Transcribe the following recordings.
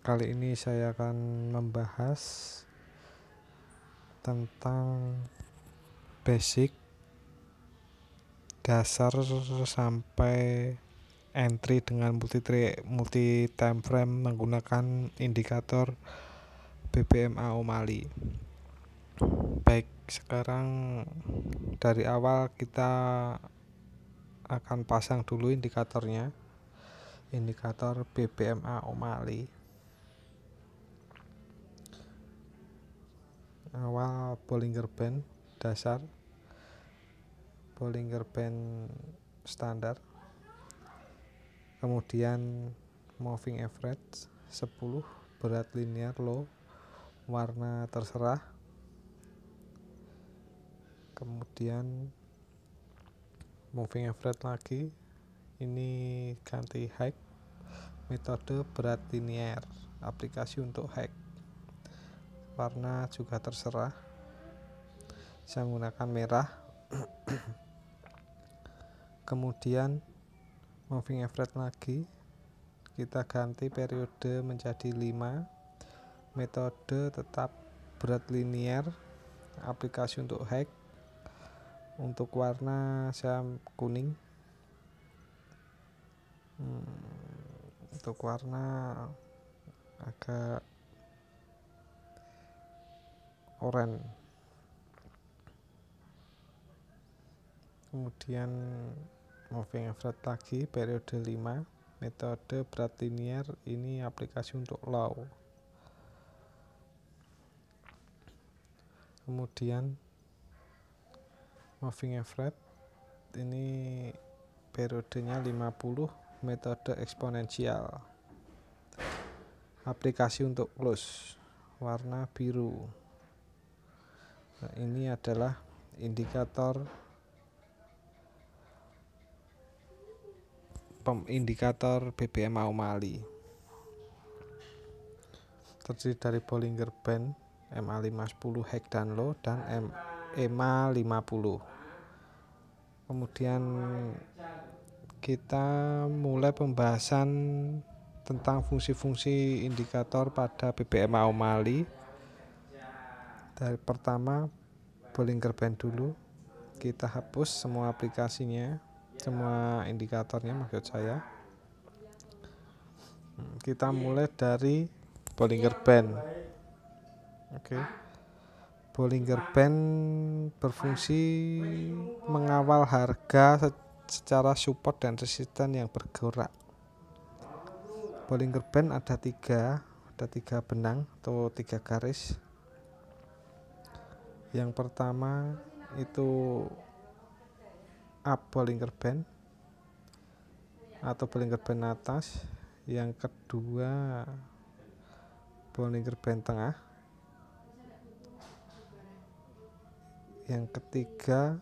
Kali ini saya akan membahas tentang basic dasar sampai entry dengan multi time frame menggunakan indikator BBM anomali. Baik, sekarang dari awal kita akan pasang dulu indikatornya, indikator BBM anomali. Awal Bollinger Band dasar, Bollinger Band standar, kemudian moving average 10, berat linear low, warna terserah, kemudian moving average lagi, ini ganti high, metode berat linear, aplikasi untuk high, warna juga terserah, saya menggunakan merah. Kemudian moving average lagi, kita ganti periode menjadi 5, metode tetap berat linear, aplikasi untuk high, untuk warna saya kuning, untuk warna agak oranye. Kemudian moving average lagi, periode 5, metode berat linear, ini aplikasi untuk low. Kemudian moving average ini periodenya 50, metode eksponensial, aplikasi untuk close, warna biru. Nah, ini adalah indikator BBM anomali, terdiri dari Bollinger Band MA510 high dan low dan EMA 50. Kemudian kita mulai pembahasan tentang fungsi-fungsi indikator pada BBM anomali. Dari pertama Bollinger Band dulu, kita hapus semua aplikasinya, semua indikatornya maksud saya. Kita mulai dari Bollinger Band. Oke. Bollinger Band berfungsi mengawal harga secara support dan resisten yang bergerak. Bollinger Band ada tiga benang atau 3 garis. Yang pertama itu up Bollinger Band atau Bollinger Band atas, yang kedua Bollinger Band tengah, yang ketiga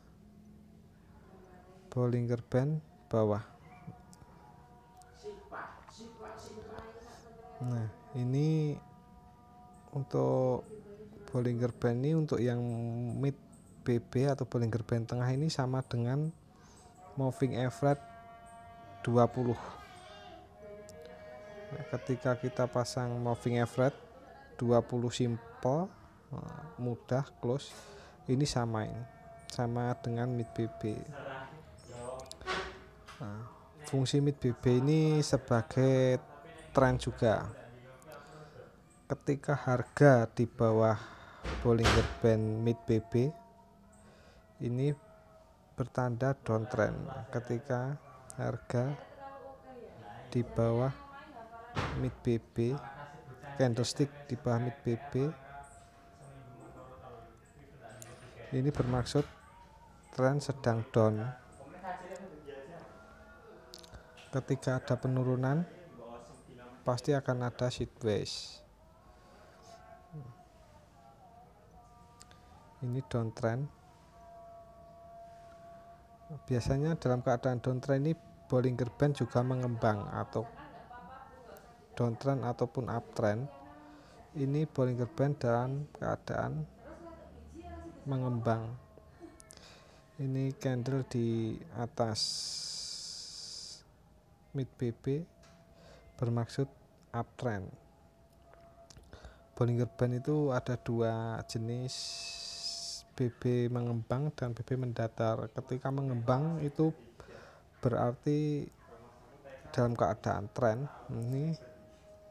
Bollinger Band bawah. Nah, ini untuk Bollinger Band ini, untuk yang mid BB atau Bollinger Band tengah ini sama dengan moving average 20. Nah, ketika kita pasang moving average 20 simple, mudah close, ini sama dengan mid BB. Nah, fungsi mid BB ini sebagai tren juga. Ketika harga di bawah Bollinger Band mid BB, ini bertanda downtrend. Ketika harga di bawah mid BB, candlestick di bawah mid BB, ini bermaksud tren sedang down. Ketika ada penurunan, pasti akan ada sideways. Ini downtrend. Biasanya dalam keadaan downtrend ini Bollinger Band juga mengembang, atau downtrend ataupun uptrend. Ini Bollinger Band dalam keadaan mengembang. Ini candle di atas mid BB bermaksud uptrend. Bollinger Band itu ada dua jenis, BB mengembang dan BB mendatar. Ketika mengembang itu berarti dalam keadaan tren. Ini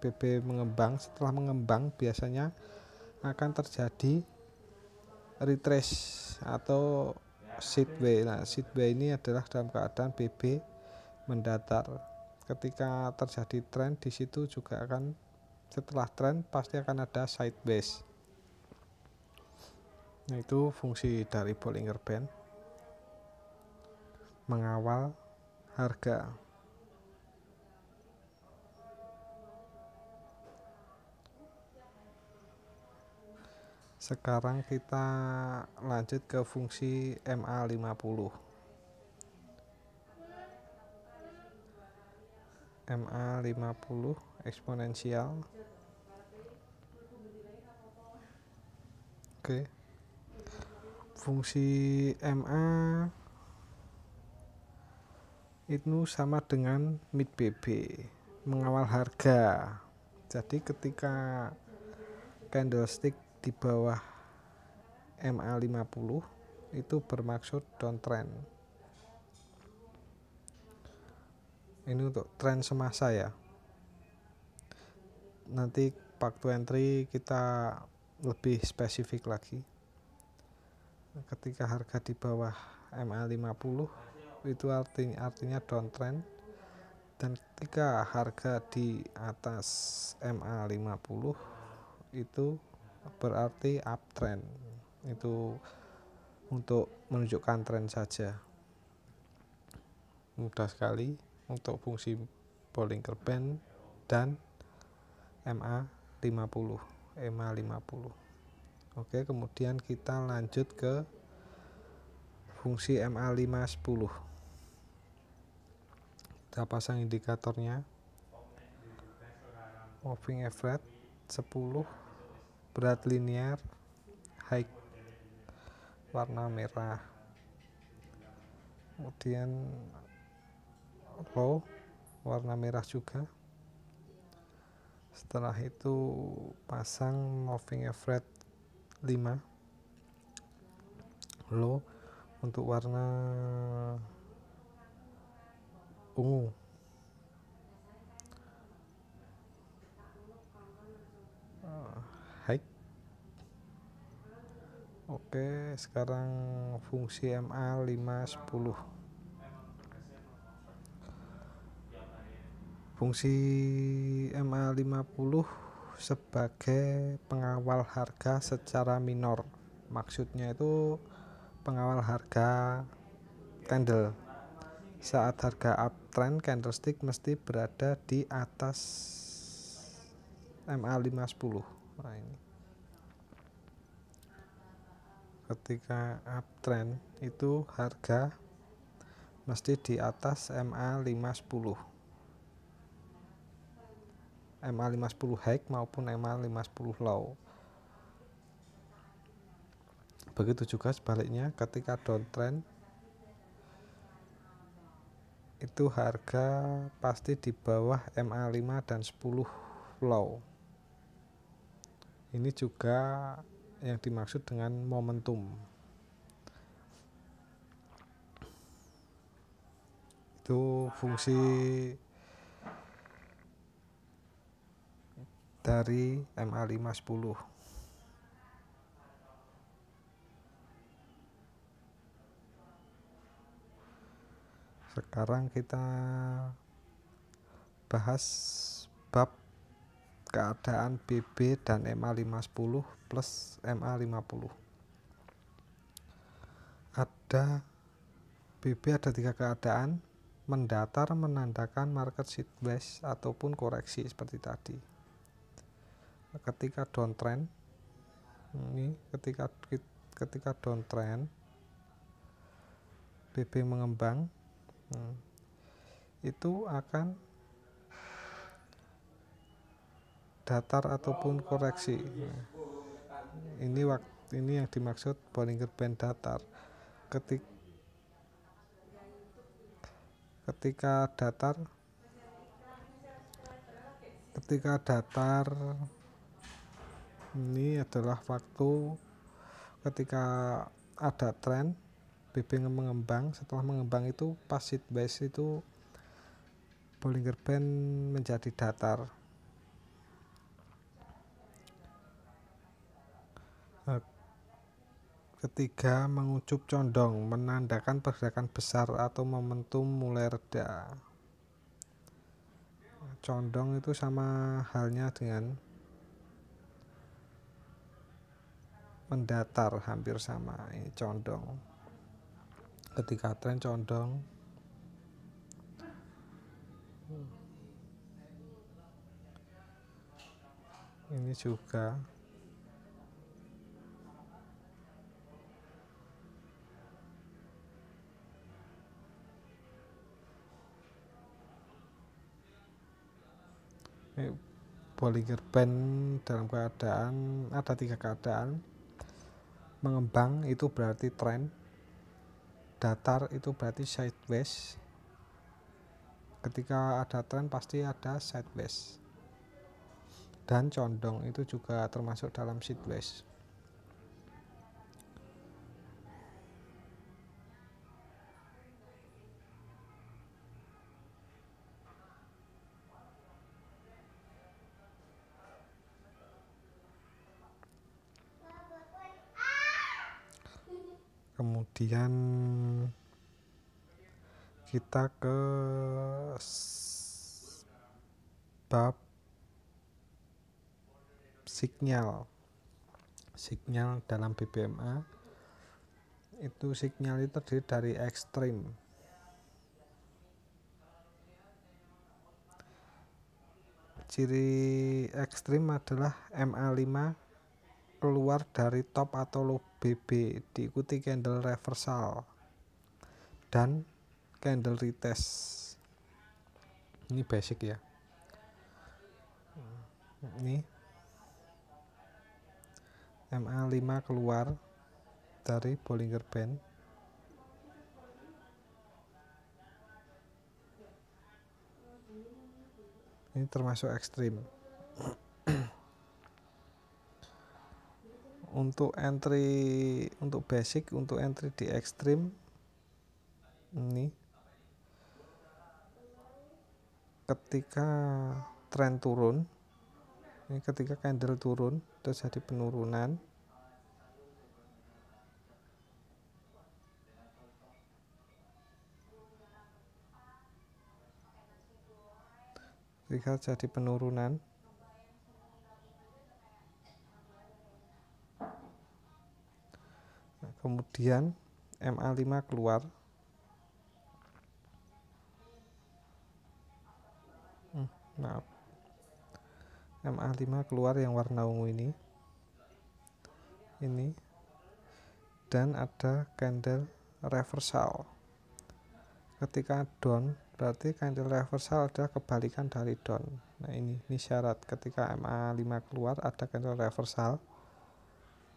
BB mengembang. Setelah mengembang biasanya akan terjadi retrace atau sideway. Nah, sideway ini adalah dalam keadaan BB mendatar. Ketika terjadi tren di situ juga akan, setelah tren pasti akan ada sideways. Nah, itu fungsi dari Bollinger Band, mengawal harga. Sekarang kita lanjut ke fungsi MA50. MA50 eksponensial. Oke. Fungsi MA itu sama dengan mid BB, mengawal harga. Jadi ketika candlestick di bawah MA50 itu bermaksud downtrend. Ini untuk tren semasa ya. Nanti waktu entry kita lebih spesifik lagi. Ketika harga di bawah MA50 itu artinya downtrend, dan ketika harga di atas MA50 itu berarti uptrend. Itu untuk menunjukkan tren saja. Mudah sekali untuk fungsi Bollinger Band dan MA50. Oke, kemudian kita lanjut ke fungsi MA510. Kita pasang indikatornya. Moving average 10, berat linear, high warna merah. Kemudian low warna merah juga. Setelah itu pasang moving average 5, low untuk warna ungu. High. Oke, sekarang fungsi MA510. Fungsi MA50 sebagai pengawal harga secara minor. Maksudnya itu pengawal harga candle. Saat harga uptrend, candlestick mesti berada di atas MA510. Nah, ini. Ketika uptrend itu harga mesti di atas MA510. MA510 high maupun MA510 low. Begitu juga sebaliknya, ketika downtrend itu harga pasti di bawah MA5 dan 10 low. Ini juga yang dimaksud dengan momentum. Itu fungsi dari MA510. Sekarang kita bahas bab keadaan BB dan MA510 plus MA50. Ada BB ada 3 keadaan: mendatar menandakan market sideways ataupun koreksi seperti tadi. Ketika downtrend, ini ketika downtrend BB mengembang, itu akan datar ataupun koreksi. Ini yang dimaksud Bollinger Band datar. Ketika datar Ini adalah waktu ketika ada tren BB mengembang. Setelah mengembang itu pas sideways itu Bollinger Band menjadi datar. Ketiga, mengucup condong, menandakan pergerakan besar atau momentum mulai reda. Condong itu sama halnya dengan mendatar, hampir sama. Ini condong. Ketika tren condong, ini juga Bollinger Band dalam keadaan ada 3 keadaan. Mengembang itu berarti tren, datar itu berarti sideways. Ketika ada tren pasti ada sideways, dan condong itu juga termasuk dalam sideways. Kemudian kita ke bab sinyal. Sinyal dalam BBMA itu sinyal itu terdiri dari ekstrim. Ciri ekstrim adalah MA5 keluar dari top atau low BB, diikuti candle reversal dan candle retest. Ini basic ya. Ini MA5 keluar dari Bollinger Band. Ini termasuk ekstrim. Untuk entry, untuk basic, untuk entry di ekstrim ini ketika tren turun, ini ketika candle turun terjadi penurunan, ketika terjadi penurunan kemudian MA5 keluar. Maaf, MA5 keluar yang warna ungu ini, dan ada candle reversal. Ketika down berarti candle reversal adalah kebalikan dari down. Nah ini syarat ketika MA5 keluar ada candle reversal.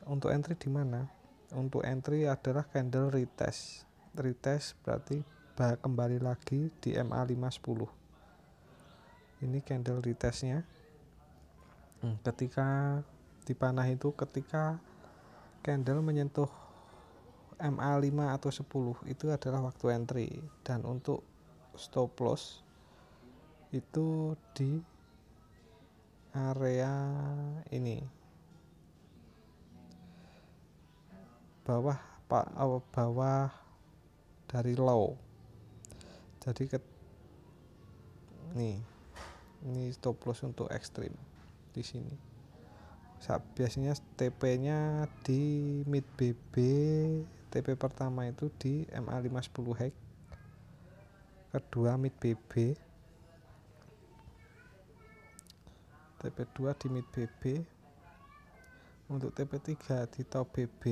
Untuk entry di mana? Untuk entry adalah candle retest. Retest berarti kembali lagi di MA510. Ini candle retestnya. Ketika dipanah itu ketika candle menyentuh MA5 atau 10 itu adalah waktu entry, dan untuk stop loss itu di area ini bawah dari low. Jadi ini stop loss untuk ekstrim di sini. Biasanya TP-nya di mid BB, TP pertama itu di MA510 hack, kedua mid BB, TP2 di mid BB, untuk TP3 di top BB.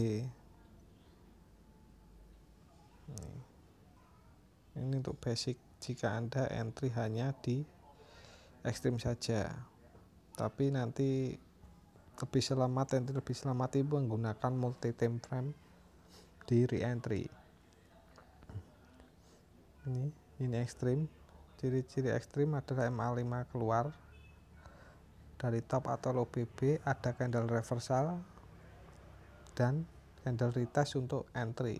Ini untuk basic jika Anda entry hanya di ekstrim saja. Tapi nanti lebih selamat itu menggunakan multi time frame di re-entry. Ini ekstrim. Ciri-ciri ekstrim adalah MA5 keluar dari top atau low BB, ada candle reversal dan candle retest untuk entry.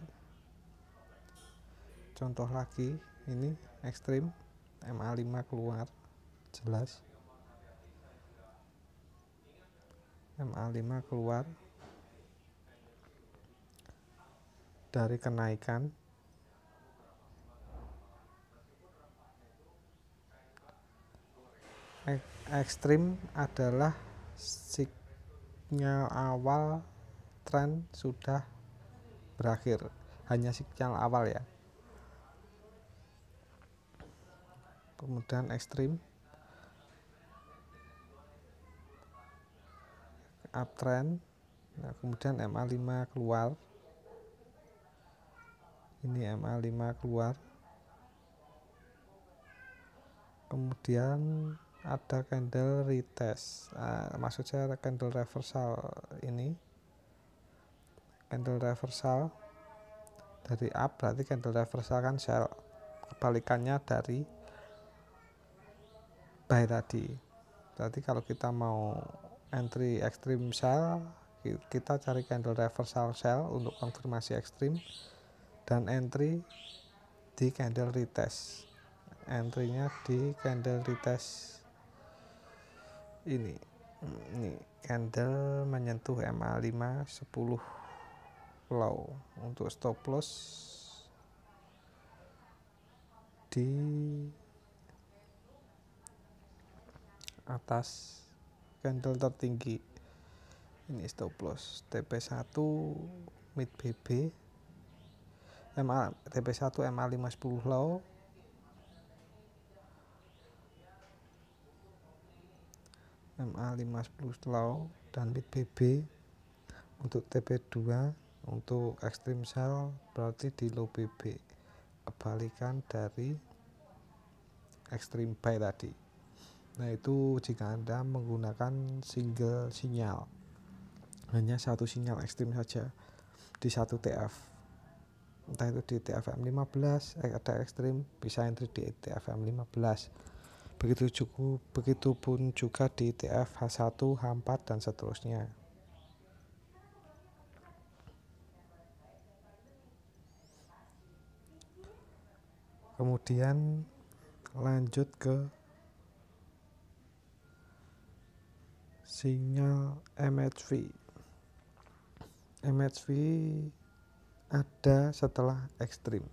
Contoh lagi ini ekstrim, MA5 keluar jelas, MA5 keluar dari kenaikan. Ekstrim adalah sinyal awal tren sudah berakhir, hanya sinyal awal ya. Kemudian ekstrim, uptrend. Nah, kemudian MA5 keluar, ini MA5 keluar, kemudian ada candle retest, maksud saya candle reversal. Ini candle reversal dari up, berarti candle reversal kan sell, kebalikannya dari buy tadi. Berarti kalau kita mau entry extreme sell, kita cari candle reversal sell untuk konfirmasi ekstrim, dan entry di candle retest. Entry-nya di candle retest ini candle menyentuh MA5 10 low. Untuk stop loss di atas candle tertinggi. Ini stop loss TP1 mid BB, TP1 MA5 10 low, MA5 10 low dan mid BB. Untuk TP2 untuk extreme sell berarti di low BB, kebalikan dari extreme buy tadi. Nah, itu jika Anda menggunakan single sinyal, hanya satu sinyal ekstrim saja di satu TF, entah itu di TFM 15 ada ekstrim, bisa entry di TFM 15. Begitupun juga di TF H1, H4 dan seterusnya. Kemudian lanjut ke sinyal MHV. MHV ada setelah ekstrim.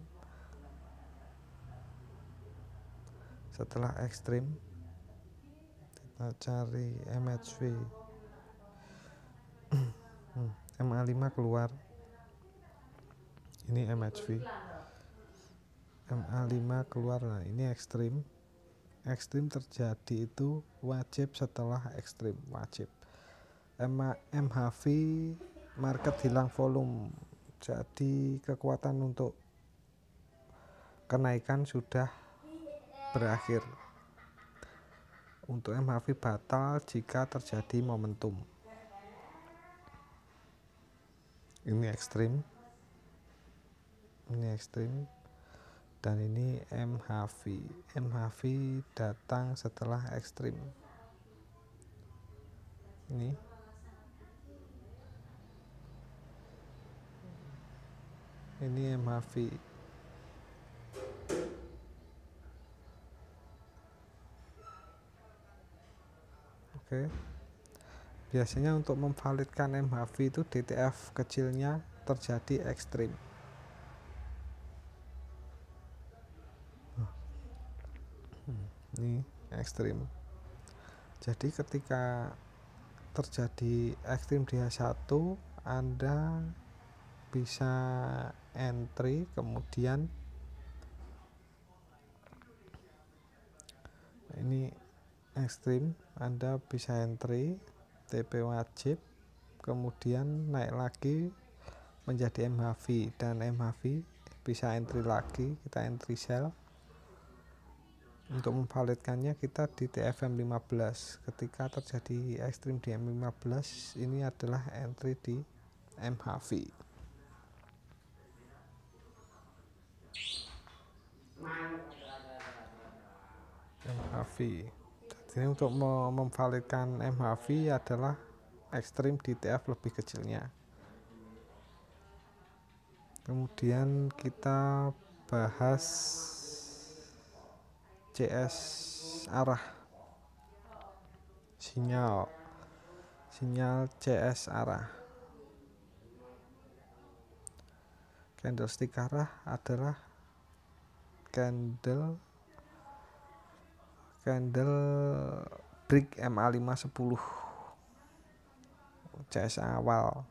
Setelah ekstrim kita cari MHV. MA5 keluar, ini MHV. MA5 keluar, nah ini ekstrim. Ekstrim terjadi itu wajib setelah ekstrim, wajib. MHV market hilang volume, jadi kekuatan untuk kenaikan sudah berakhir. Untuk MHV batal jika terjadi momentum. Ini ekstrim, ini ekstrim, dan ini MHV. MHV datang setelah ekstrim. Ini MHV. Oke. Biasanya untuk memvalidkan MHV itu DTF kecilnya terjadi ekstrim. Ini ekstrim. Jadi ketika terjadi ekstrim di H1, Anda bisa entry, kemudian ini ekstrim, Anda bisa entry TP wajib, kemudian naik lagi menjadi MHV, dan MHV bisa entry lagi, kita entry sell. Untuk memvalidkannya kita di TFM 15. Ketika terjadi ekstrim di M15, ini adalah entry di MHV. MHV. Jadi untuk memvalidkan MHV adalah ekstrim di TF lebih kecilnya. Kemudian kita bahas CS arah, sinyal CS arah. Candlestick arah adalah candle break MA510 CS awal.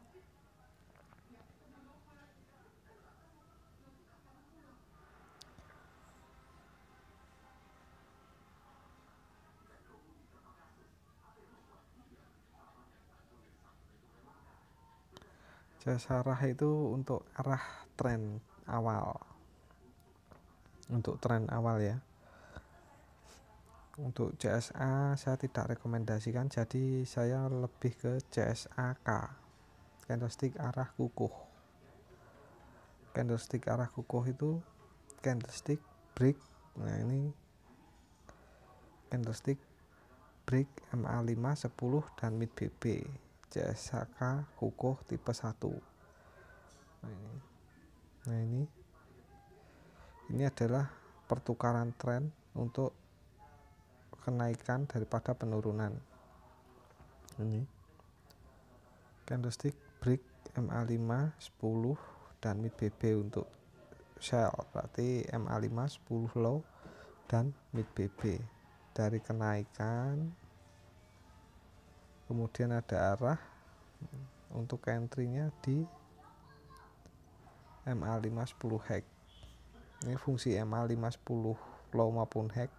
CS arah itu untuk arah tren awal, untuk tren awal ya. Untuk CSA saya tidak rekomendasikan, jadi saya lebih ke CSAK, candlestick arah kukuh. Candlestick arah kukuh itu candlestick break, nah ini candlestick break MA510 dan mid BB. CSAK kukuh tipe 1. Nah ini adalah pertukaran tren untuk kenaikan daripada penurunan. Ini candlestick break MA510 dan mid BB untuk sell, berarti MA510 low dan mid BB dari kenaikan. Kemudian ada arah untuk entry-nya di MA510 hack. Ini fungsi MA510 low maupun hack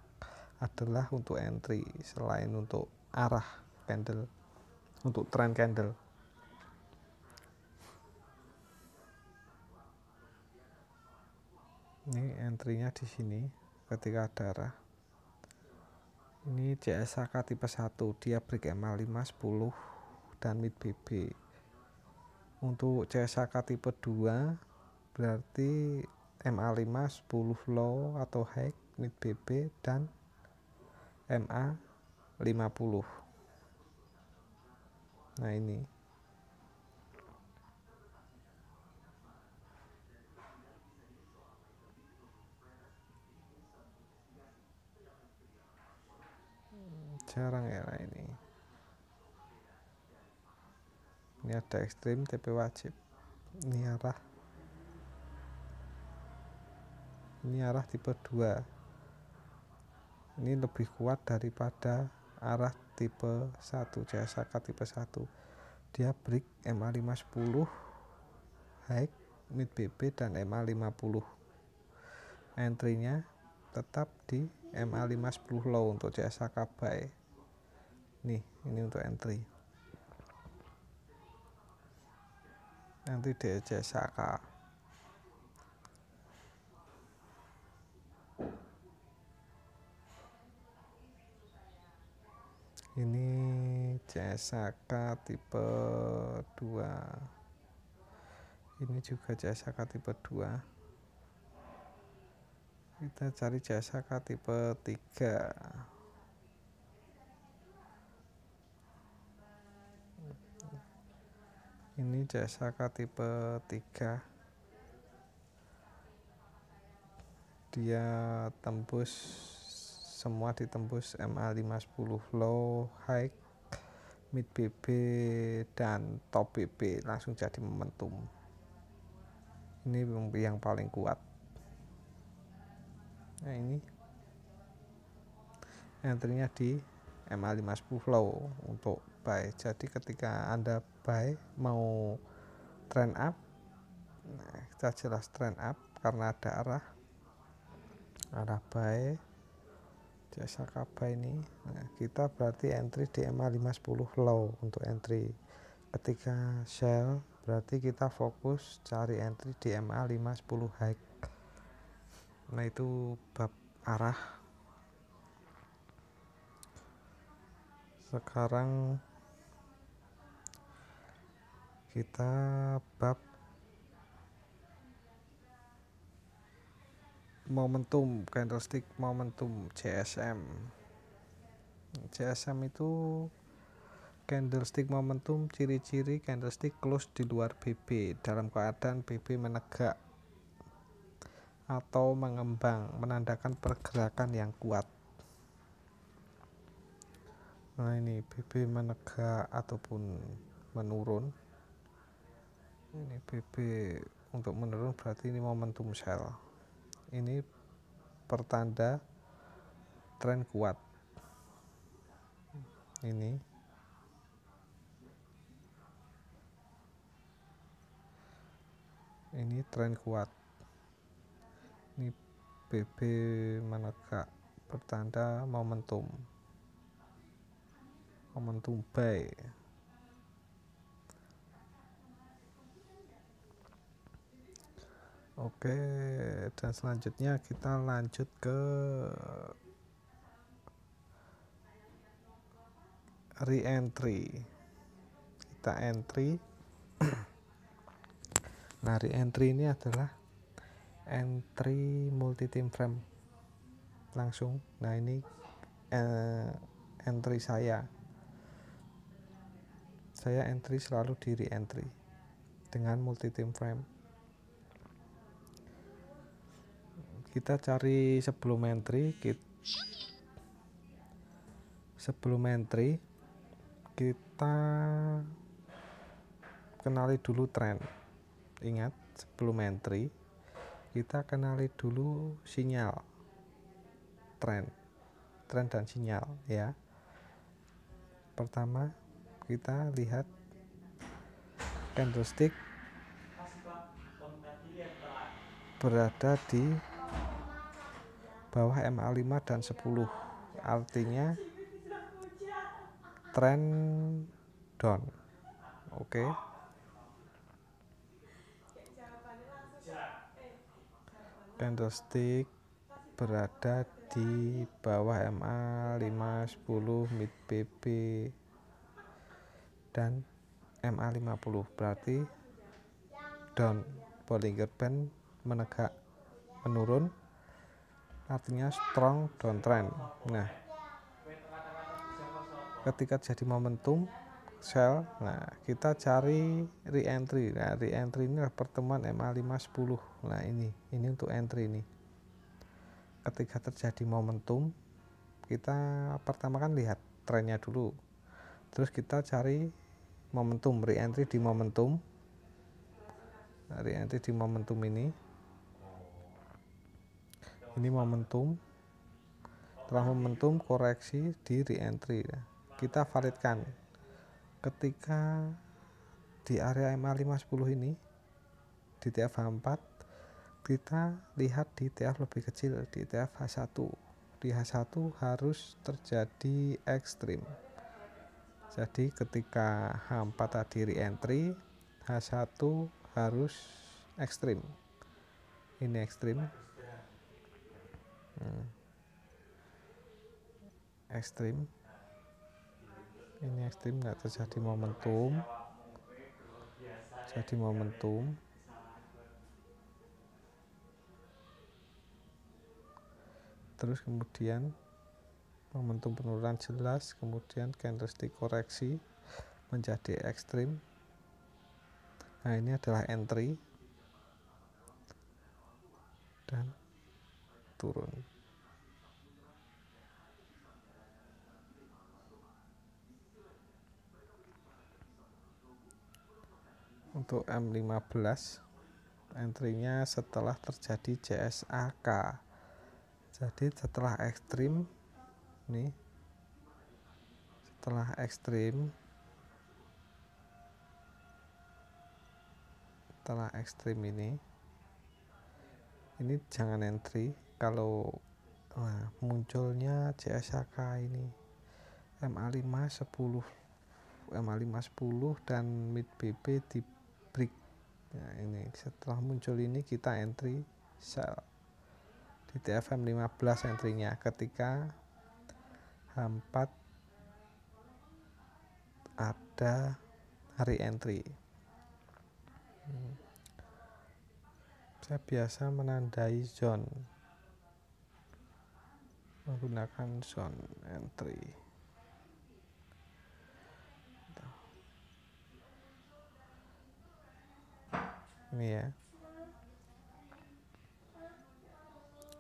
adalah untuk entry selain untuk arah candle, untuk trend candle. Ini entry-nya di sini ketika ada arah. Ini CSAK tipe 1, dia break MA510 dan mid BB. Untuk CSAK tipe 2 berarti MA510 low atau high, mid BB dan MA50. Nah ini jarang ya ini ada ekstrim TP wajib. Ini arah tipe 2. Ini lebih kuat daripada arah tipe 1, CSAK tipe 1. Dia break MA510 high, mid BB dan MA50. Entry-nya tetap di MA510 low untuk CSAK buy. Nih, ini untuk entry. Nanti di CSAK. Ini CSAK tipe 2. Ini juga CSAK tipe 2. Kita cari CSAK tipe 3. Ini CSAK tipe 3. Dia tembus, semua ditembus MA510 low, high, mid BB dan top BB, langsung jadi momentum. Ini yang paling kuat. Nah ini entry-nya di MA510 low untuk buy. Jadi ketika Anda buy mau trend up, nah kita jelas trend up karena ada arah buy CSAK buy ini. Nah kita berarti entry di MA510 low untuk entry. Ketika sell berarti kita fokus cari entry di MA510 high. Nah itu bab arah. Sekarang kita bab momentum, candlestick momentum CSM. CSM itu candlestick momentum, ciri-ciri candlestick close di luar BB dalam keadaan BB menegak atau mengembang, menandakan pergerakan yang kuat. Nah ini BB menegak ataupun menurun. Ini BB untuk menurun berarti ini momentum sell. Ini pertanda tren kuat. Ini tren kuat. Ini BB menegak, pertanda momentum buy. Oke, dan selanjutnya kita lanjut ke re-entry. Kita entry. Nah, re-entry ini adalah entry multi time frame langsung. Nah, ini entry saya entry selalu di re-entry dengan multi time frame. Kita cari sebelum entry, kita kenali dulu tren. Ingat, sebelum entry kita kenali dulu sinyal, tren dan sinyal ya. Pertama kita lihat candlestick berada di bawah MA5 dan 10, artinya tren down. Oke. Candlestick berada di bawah MA5, 10, mid BB dan MA50, berarti down. Bollinger Band menegak menurun, artinya strong downtrend. Nah, ketika jadi momentum sell, nah kita cari re-entry. Nah, re-entry ini adalah pertemuan MA5 10. Nah, ini untuk entry ini. Ketika terjadi momentum, kita pertama kan lihat trennya dulu. Terus kita cari momentum, re-entry di momentum. Nah, re-entry di momentum ini. Ini momentum. Setelah momentum koreksi di re-entry. Nah, kita validkan. Ketika di area MA510 ini di TF4, kita lihat di TF lebih kecil, di TF H1. Di H1 harus terjadi ekstrim. Jadi ketika H4 tadi re-entry, H1 harus ekstrim. Ini ekstrim. Ekstrim. Ini ekstrim, nggak terjadi momentum. Jadi momentum. Terus kemudian momentum penurunan jelas, kemudian candlestick koreksi menjadi ekstrim. Nah, ini adalah entry dan turun. Untuk M15 entry-nya setelah terjadi CSAK. Jadi setelah ekstrim nih, setelah ekstrim ini jangan entry kalau munculnya CSAK ini MA5 10 dan mid BB di break. Nah, ini setelah muncul ini kita entry sell di TFM 15 entry-nya ketika H4 ada re-entry. Saya biasa menandai zone menggunakan zone entry. ini ya,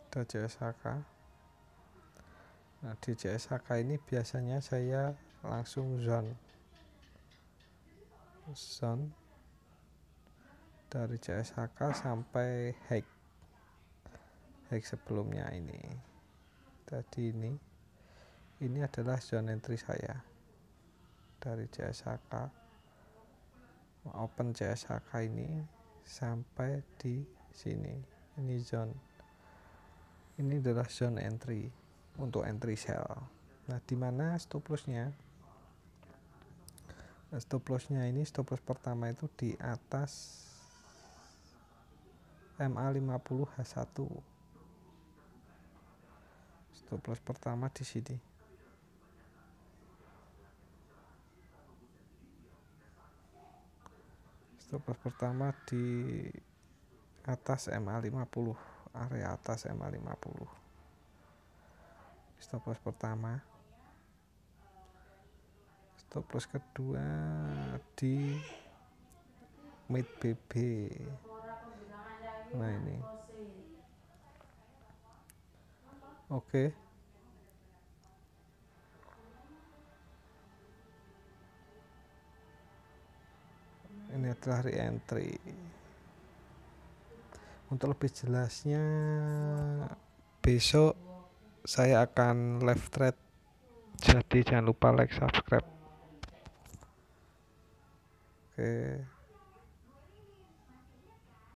ada CSHK. Nah, di CSHK ini biasanya saya langsung zone dari CSHK sampai hack sebelumnya ini. Tadi ini adalah zone entry saya dari CSHK, open CSHK ini sampai di sini. Ini zone, ini adalah zone entry untuk entry sell. Nah, di mana stop lossnya? Stop lossnya ini, stop loss pertama itu di atas MA50H1. Stop loss pertama di sini. Stop loss pertama di atas MA50, area atas MA50. Stop loss pertama. Stop loss kedua di mid BB. Nah, ini. Oke. Ini adalah re-entry. Untuk lebih jelasnya besok saya akan live trade. Jadi jangan lupa like, subscribe. Oke.